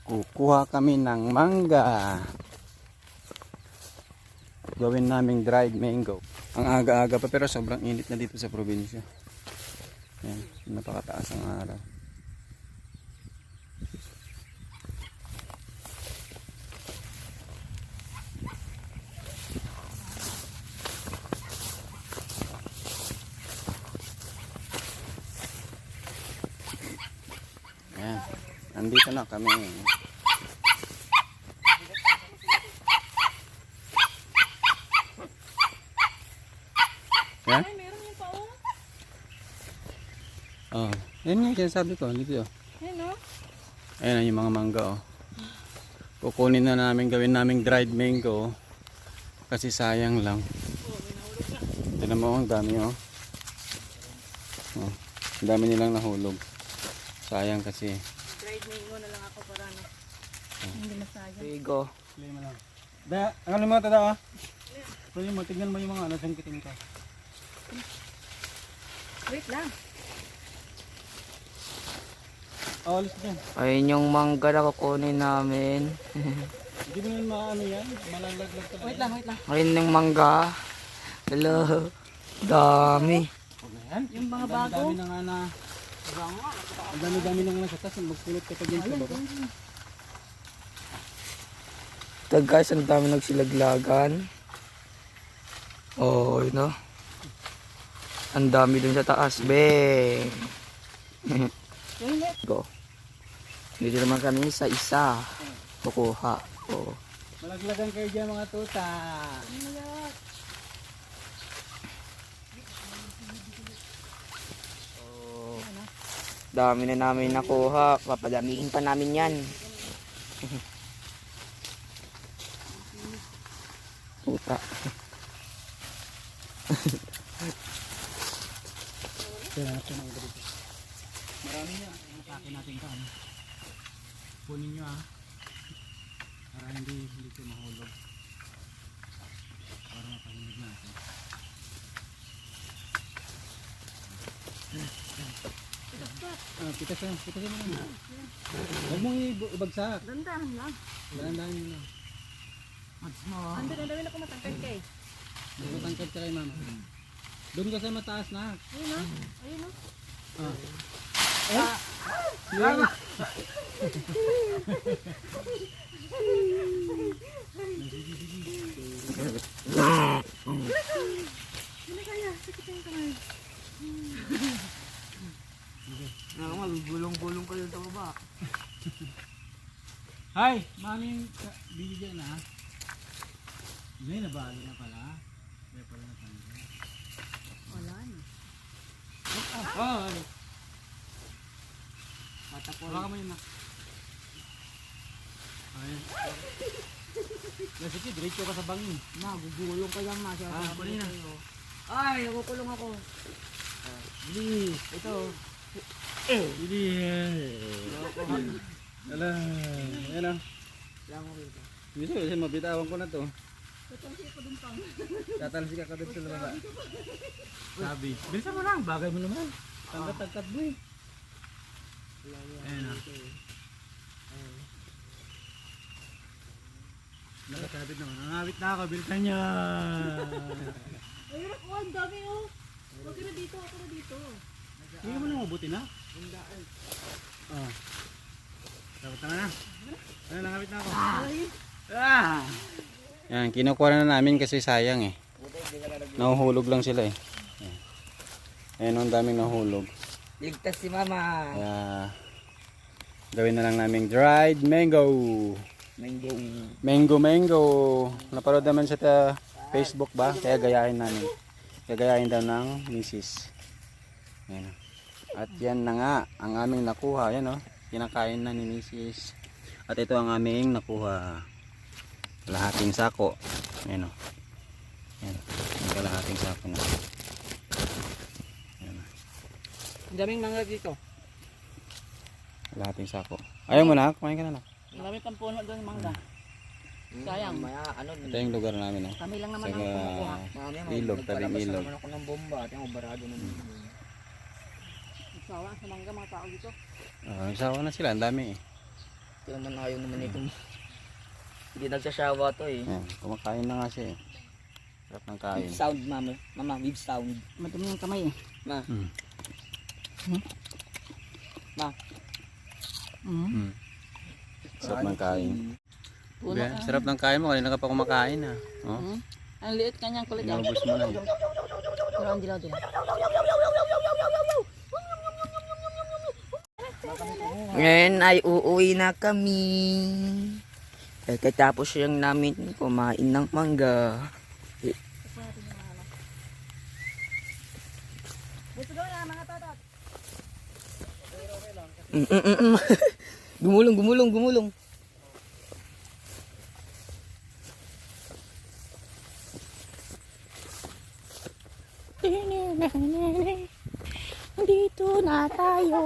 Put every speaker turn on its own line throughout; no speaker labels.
Kukuha kami ng mangga. Gawin naming dried mango. Ang aga-aga pa pero sobrang init na dito sa probinsya. Yan, napakataas ang araw. Yan, nandito na kami. Yan?
Ay, meron yung pao.
Oh, yan nga sinasabi ko dito.
Yan o.
Ayan yung mga mangga oh. Kukunin na namin, gawin naming dried mango kasi sayang lang. Tignan mo, ang dami oh. Oh, ang dami nilang nahulog. Sayang kasi.
Dried mango na lang ako para no. Hindi masayang.
Bigo.
Lima lang. Da, ang mo tada ah. Pwede mo tingnan mo yung mga sangkiting ka.
Wait lang.
Oh, alis dyan.
Ayun yung mangga na kukunin namin.
Hindi mo yan maano yan, malalaglag talaga.
Wait lang, wait lang.
Ayun yung mangga. Hello. Dami.
Yan.
Yung mga bago.
Dami na nga na. Ang dami-dami na nga nasa taas. Magpulot ka pa dyan sa baba.
Ito guys, ang dami nagsilaglagan. Oh, yun o. Ang dami dun sa taas. Beng. Go. Dito naman kami sa isa. Kukuha. Oh.
Malaglagan kayo dyan mga tuta.
Oh. Dami na namin nakuha. Papadamihin pa namin yan. Puta.
Marami niya. Atake natin ka. Kunin nyo ah. Para hindi ito mahulog. Para mapahinig natin. Pitasin mo na. Huwag mong ibagsak.
Dandahan lang.
Dahan-dahan mo na.
Ando na dawin ako matangkad kay.
Matangkad ka kay mama. Doon ka sa mataas na.
Ayun o. Ayun o.
Yeah.
Hindi kaya. Sakit yung kamay.
Gulong-gulong kayo sa baba.
Hi! Maming bigyan na. Hindi, nabalo na pala. Hindi pala na pala.
Wala na.
Ano?
Matapon.
Baka mo yun na. Ayun. Sige, diretso ka sa bangin.
Gugulong ka lang na.
Kunin na.
Ay, nakukulong ako.
Bilis.
Ito.
Bilis. Ala. Ayan o.
Lang mo rito.
Gusto kasi mabitawan ko na to. Tatalsi ka doon sa baba. Sabi. Bilisan mo lang. Bagay mo naman. Tangkat-tangkat mo eh. Ayan o. Nakasabit naman. Nangawit na ako. Bilisan niya.
Ayun ako. Ang dami o. Huwag ka na dito. Ako na dito.
Hindi mo na mabuti na. Oh. Dapat na na. Ano, nangawit na ako. Ah! Yan, kinukuha na namin kasi sayang eh. Nahuhulog lang sila eh. Ayan, ang daming nahulog.
Ligtas si mama.
Kaya, gawin na lang namin dried mango. Mango. Naparod naman sa Facebook ba? Kaya gayahin namin. Gagayahin daw ng misis. Ayan. At yan na nga, ang aming nakuha. Yan o, kinakain na ni misis. At ito ang aming nakuha. Kalahating sako. Ayan o. Ayan. Ang kalahating sako na. Ayan o.
Ang daming mangga dito.
Kalahating sako. Ayaw mo na, kumain ka na lang.
Ang dami pang puno doon mangga. Sayang.
Maya, ano,
Ito yung lugar namin o.
Kami lang naman
Sa
ang kumukuha.
ilog, tabing ilog.
Ako ng bomba. Tingnan mo, barado na dito.
Sawa sa mangga mga tao dito.
Nagsawa na sila, ang dami eh.
Ito naman ayaw naman ito. Hindi nagsasawa to eh.
Yan, kumakain na nga siya eh. Sarap ng kain.
With sound, mama. Mama, with sound.
Madumi yung kamay eh.
Ma.
Mm.
Ma.
Mm. Sarap ng kain.
Puno
Be,
ka.
sarap ng kain mo, kanina ka pa kumakain ha. Oh,
Ang liit kanyang kulit.
inaubos mo na eh.
Pero ang dilaw din.
Ngayon ay uuwi na kami. Pagkatapos yung namin kumain ng mangga.
Gusto daw na mga tatat.
Gumulong. Andito na tayo.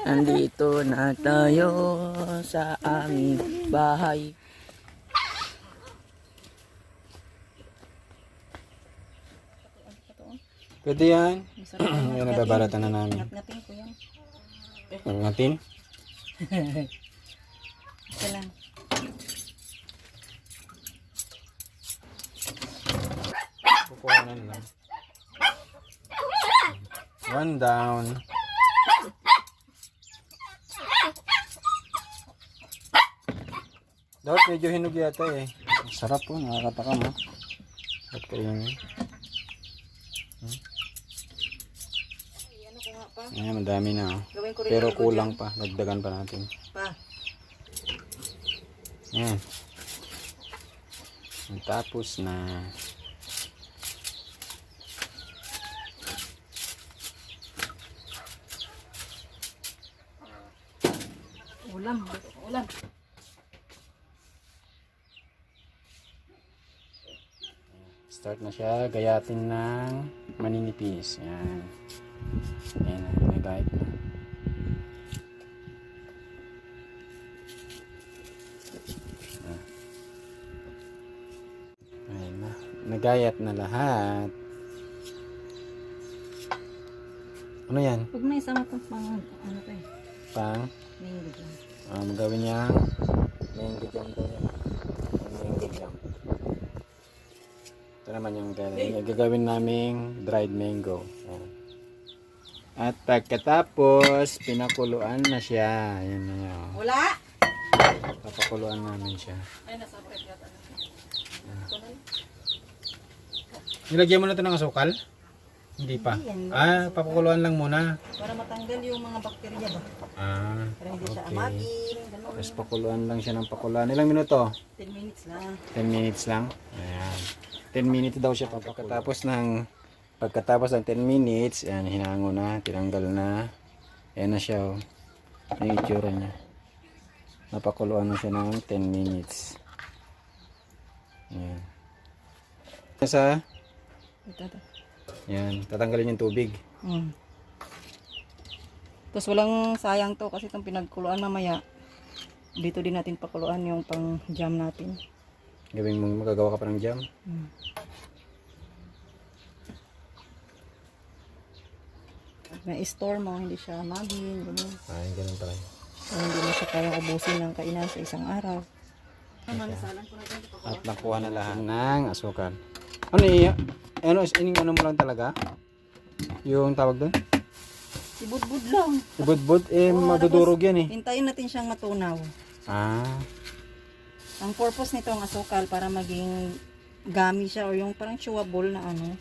Andito na tayo sa aming bahay.
Pwede yan. Yan, nababalatan na namin.
Ngatin ko yan.
Ngatin?
Ito lang.
Kukuhanan lang. One down. Dapat medyo hinog yata eh. Sarap po, nakakatakam ha. At kainin.
Ano ko nga pa?
Ayan, madami na oh.
Gawin ko rin
Pero
yung
kulang pa, dagdagan pa natin.
pa.
Ayan. Tapos na.
Ulam. Ulam.
Start na siya, gayatin ng maninipis. Yan. Yan na, may gayat na. Ayan na, nagayat na lahat. Ano yan?
Huwag na isama ito pang ano to eh.
Pang?
Mango dyan.
Magawin niya mango jam daw yan. Mango jam. Ito naman yung gagawin naming dried mango. Ayan. At pagkatapos, pinakuluan na siya. Ayan na yun.
Wala!
Papakuluan namin siya.
Ay, nasa prep yata.
Nilagyan mo na ito ng asukal? Hindi pa. Papakuluan lang muna.
Para matanggal yung mga bakterya ba? Para hindi siya
Okay.
amagin. Ganun.
Tapos pakuluan lang siya ng pakuluan. Ilang minuto?
10 minutes lang.
10 minutes lang. Ayan. 10 minutes daw siya pagkatapos ng 10 minutes, ayan, hinango na, tinanggal na. Ayan na siya, oh. Yung itsura niya. Napakuluan na siya ng 10 minutes. Ayan. Sa,
Ito.
ayan, tatanggalin yung tubig.
Tapos walang sayang to kasi itong pinagkuluan mamaya. Dito din natin pakuluan yung pang jam natin.
Gawin mo, magagawa ka pa ng jam.
May store mo, hindi siya magin. Ganun.
Ay, ganun pala.
So, hindi mo siya kayang ubusin ng kainan sa isang araw.
At nakuha na lahat ng asukal. Ano iya? Ano mo lang talaga? Yung tawag doon?
Ibudbud lang.
Ibudbud, madudurog yan eh.
Hintayin natin siyang matunaw. Ang purpose nito ang asukal para maging gummy siya or yung parang chewable na ano.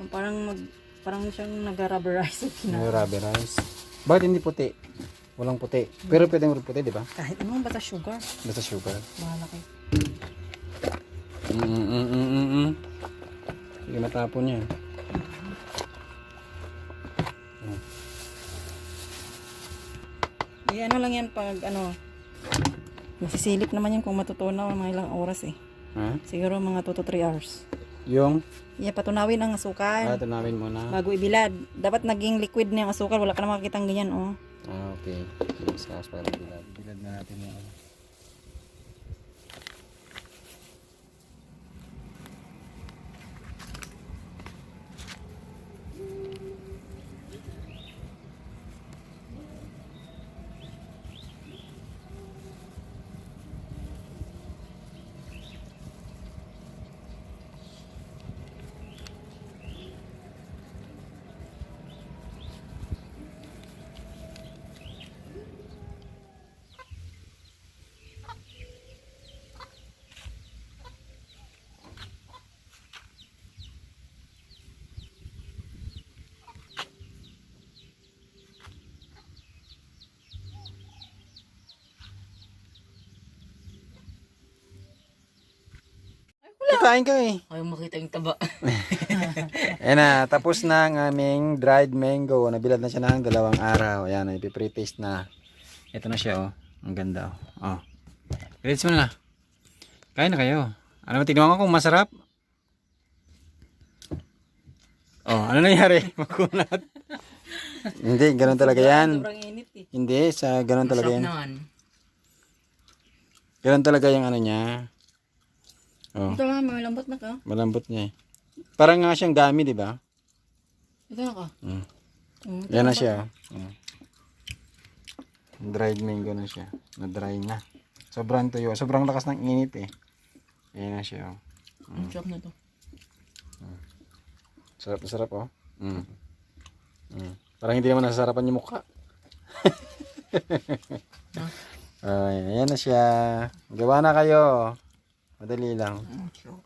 Yung parang siyang nag-rubberize.
Rubberize. Bakit hindi puti? Walang puti. Pero pwedeng puti, di ba?
Kahit anong basta sugar.
Basta sugar.
Bahala kayo.
Sige, matapon yan.
Ano lang yan pag ano, masisilip naman yan kung matutunaw ng mga ilang oras eh.
Ha?
Siguro mga 2 to 3 hours.
Yung?
Patunawin ang asukal.
Tunawin mo na.
Bago ibilad. Dapat naging liquid na yung asukal. Wala ka na makikitang ganyan, oh.
Okay. Discuss para bilad. Bilad na natin yung ano. kain ka eh.
Ayaw makita yung taba.
Ayan na, tapos na ang aming dried mango. Nabilad na siya ng 2 araw. Ayan, ipipretaste na. Ito na siya, oh. Ang ganda, oh. Oh. Relates mo na. Kain na kayo. Ano, tignan ko kung masarap. Oh, ano nangyari? Makunat. Hindi, ganun talaga yan.
Sobrang init eh.
Hindi, sa ganun talaga
Masarap
yan.
naman.
Ganun talaga yung ano niya. Oh,
Ito nga, may lambot na ka.
malambot niya eh. Parang nga siyang gami, di ba?
Ito na ka.
Mm.
Mm,
Yan na siya. Oh. Dried mango na siya. Na-dry na. Sobrang tuyo. Sobrang lakas ng init eh. Ayan na siya. Oh.
Ang sarap na to.
Sarap na sarap oh. Mm. Mm. Parang hindi naman nasasarapan yung mukha. Ayan na siya. Gawa na kayo. Madali lang.
Ang sarap.